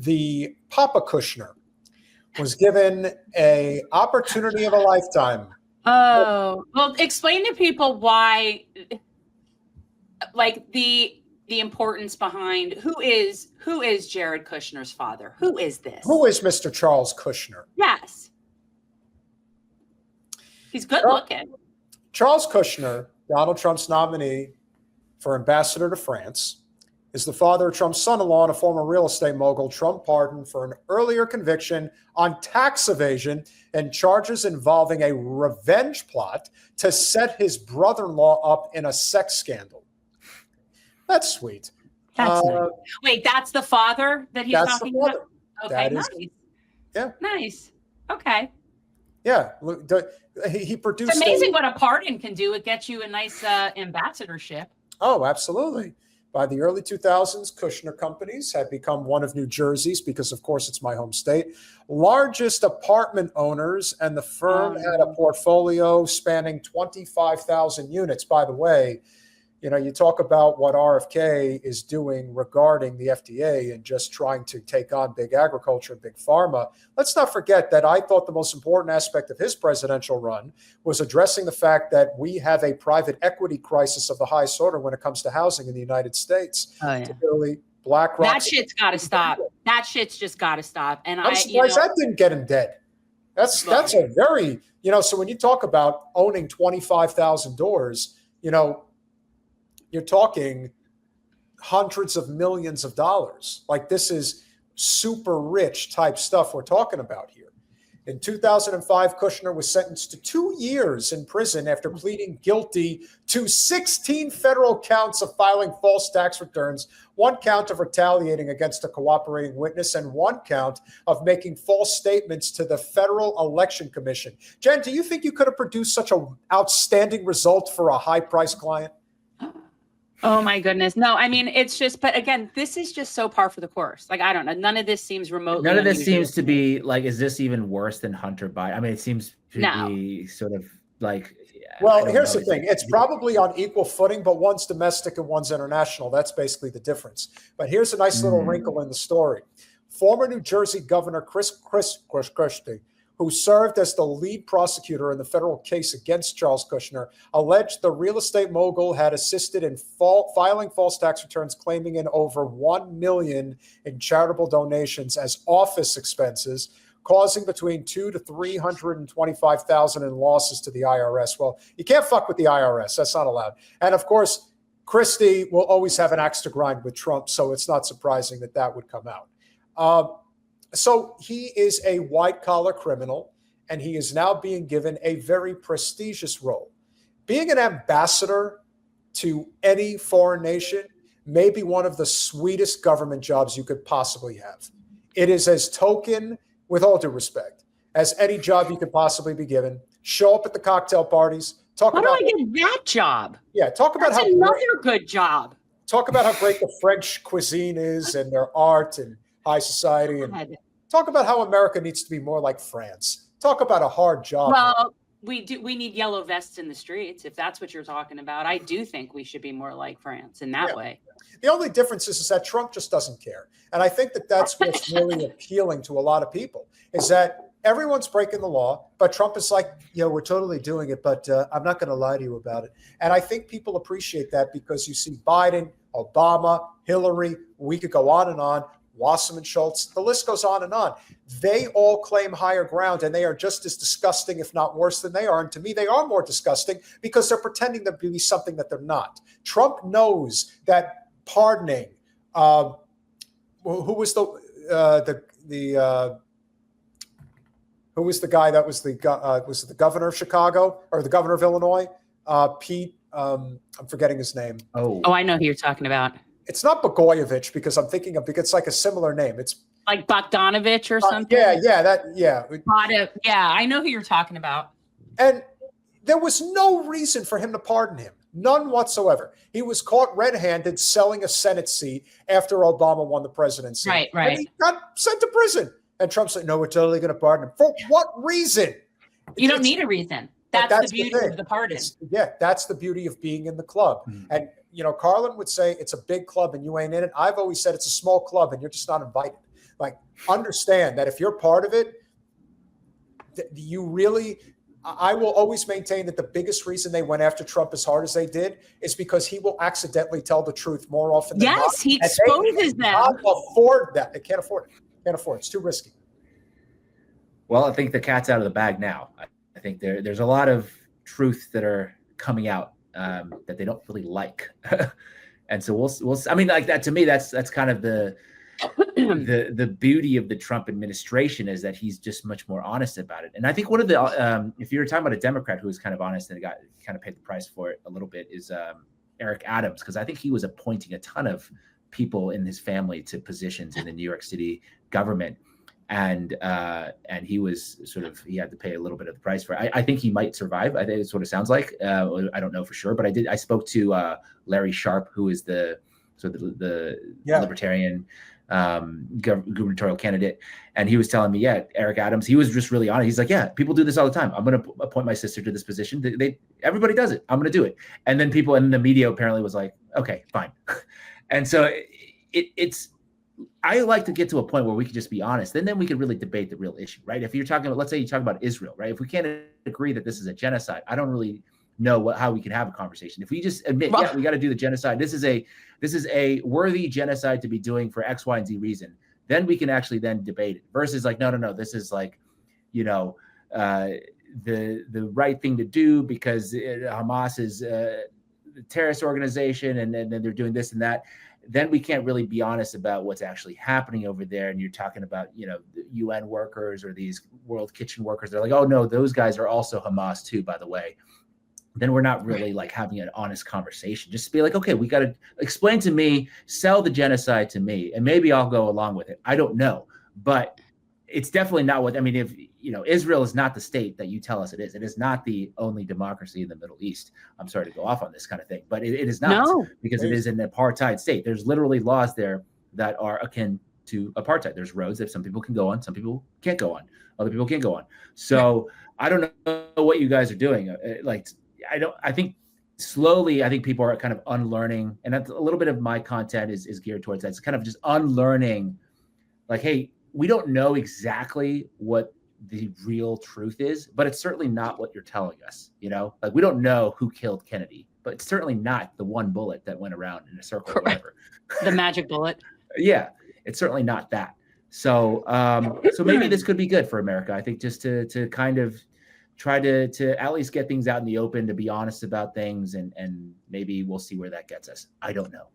the Papa Kushner was given a opportunity of a lifetime. Oh, well, explain to people why, like the importance behind who is Jared Kushner's father? Who is this? Who is Mr. Charles Kushner? Yes. He's good looking. Charles Kushner, Donald Trump's nominee for ambassador to France, is the father of Trump's son-in-law and a former real estate mogul. Trump pardoned for an earlier conviction on tax evasion and charges involving a revenge plot to set his brother-in-law up in a sex scandal. That's sweet. That's nice. Wait, that's the father that he's talking about? Okay, nice. Yeah. Nice. Okay. Yeah. He produced. It's amazing what a pardon can do. It gets you a nice ambassadorship. Oh, absolutely. By the early 2000s, Kushner Companies had become one of New Jersey's, because of course it's my home state, largest apartment owners, and the firm had a portfolio spanning 25,000 units. By the way, you know, you talk about what RFK is doing regarding the FDA and just trying to take on big agriculture, big pharma. Let's not forget that I thought the most important aspect of his presidential run was addressing the fact that we have a private equity crisis of the highest order when it comes to housing in the United States. Oh, yeah. Particularly BlackRock. That shit's got to stop. That shit's just got to stop. And I'm surprised that didn't get him dead. That's a very, you know, so when you talk about owning 25,000 doors, you know, you're talking hundreds of millions of dollars. Like, this is super rich type stuff we're talking about here. In 2005, Kushner was sentenced to 2 years in prison after pleading guilty to 16 federal counts of filing false tax returns, 1 count of retaliating against a cooperating witness, and 1 count of making false statements to the Federal Election Commission. Jen, do you think you could have produced such an outstanding result for a high-priced client? Oh my goodness. No, I mean, it's just, but again, this is just so par for the course. Like, I don't know. None of this seems remotely. None of this seems to be like, is this even worse than Hunter Biden? I mean, it seems to be sort of like. Well, here's the thing. It's probably on equal footing, but one's domestic and one's international. That's basically the difference. But here's a nice little wrinkle in the story. Former New Jersey Governor Chris Christie, who served as the lead prosecutor in the federal case against Charles Kushner, alleged the real estate mogul had assisted in filing false tax returns, claiming in over $1 million in charitable donations as office expenses, causing between $200,000 to $325,000 in losses to the IRS. Well, you can't fuck with the IRS. That's not allowed. And of course, Christie will always have an axe to grind with Trump, so it's not surprising that that would come out. So he is a white-collar criminal, and he is now being given a very prestigious role. Being an ambassador to any foreign nation may be one of the sweetest government jobs you could possibly have. It is as token, with all due respect, as any job you could possibly be given. Show up at the cocktail parties. How do I get that job? Yeah, talk about That's another good job. Talk about how great the French cuisine is and their art and high society, and talk about how America needs to be more like France. Talk about a hard job. Well, we need yellow vests in the streets, if that's what you're talking about. I do think we should be more like France in that way. The only difference is that Trump just doesn't care. And I think that that's what's really appealing to a lot of people, is that everyone's breaking the law, but Trump is like, we're totally doing it, but I'm not going to lie to you about it. And I think people appreciate that, because you see Biden, Obama, Hillary, we could go on and on, Wasserman Schultz, the list goes on and on. They all claim higher ground, and they are just as disgusting, if not worse than they are. And to me, they are more disgusting because they're pretending to be something that they're not. Trump knows that pardoning, who was the guy that was the governor of Chicago, or the governor of Illinois? Pete, I'm forgetting his name. Oh, I know who you're talking about. It's not Blagojevich, because I'm thinking of, because it's like a similar name. It's like Bogdanovich or something. Yeah. I know who you're talking about. And there was no reason for him to pardon him. None whatsoever. He was caught red-handed selling a Senate seat after Obama won the presidency. Right. And he got sent to prison. And Trump said, no, we're totally going to pardon him. For what reason? You don't need a reason. That's the beauty of the pardon. That's the beauty of being in the club. Mm-hmm. And, Carlin would say it's a big club and you ain't in it. I've always said it's a small club and you're just not invited. Like, understand that if you're part of it, you really, I will always maintain that the biggest reason they went after Trump as hard as they did is because he will accidentally tell the truth more often than not. Yes, he exposes them. They cannot afford that. They can't afford it. Can't afford it. It's too risky. Well, I think the cat's out of the bag now. I think there's a lot of truth that are coming out that they don't really like. And so we'll I mean, like that, to me, that's kind of the beauty of the Trump administration, is that he's just much more honest about it. And I think one of the if you're talking about a Democrat who was kind of honest and got kind of paid the price for it a little bit, is Eric Adams, because I think he was appointing a ton of people in his family to positions in the New York City government. And he was he had to pay a little bit of the price for it. I think he might survive. I think it sort of sounds like, I don't know for sure, but I spoke to Larry Sharp, who is the libertarian gubernatorial candidate. And he was telling me, Eric Adams, he was just really honest. He's like, yeah, people do this all the time. I'm going to appoint my sister to this position. Everybody does it. I'm going to do it. And then people in the media apparently was like, okay, fine. And so it's, I like to get to a point where we can just be honest, and then we can really debate the real issue, right? If you're talking about, let's say you talk about Israel, right? If we can't agree that this is a genocide, I don't really know how we can have a conversation. If we just admit, we got to do the genocide, this is a worthy genocide to be doing for X, Y, and Z reason, then we can actually then debate it. Versus like, no, this is like, the right thing to do because Hamas is a terrorist organization, and then they're doing this and that. Then we can't really be honest about what's actually happening over there. And you're talking about, UN workers or these World Kitchen workers. They're like, oh no, those guys are also Hamas too, by the way. Then we're not really like having an honest conversation. Just be like, okay, we got to explain to me, sell the genocide to me, and maybe I'll go along with it. I don't know, but it's definitely not what, I mean, if, Israel is not the state that you tell us it is. It is not the only democracy in the Middle East. I'm sorry to go off on this kind of thing, but it is not, because it is an apartheid state. There's literally laws there that are akin to apartheid. There's roads that some people can go on, some people can't go on, other people can't go on. So I don't know what you guys are doing. I think slowly, I think people are kind of unlearning, and that's a little bit of my content is geared towards that. It's kind of just unlearning, like, hey, we don't know exactly what the real truth is, but it's certainly not what you're telling us. Like, we don't know who killed Kennedy, but it's certainly not the one bullet that went around in a circle or whatever. The magic bullet. Yeah, it's certainly not that. So maybe this could be good for America. I think just to kind of try to at least get things out in the open, to be honest about things, and maybe we'll see where that gets us. I don't know.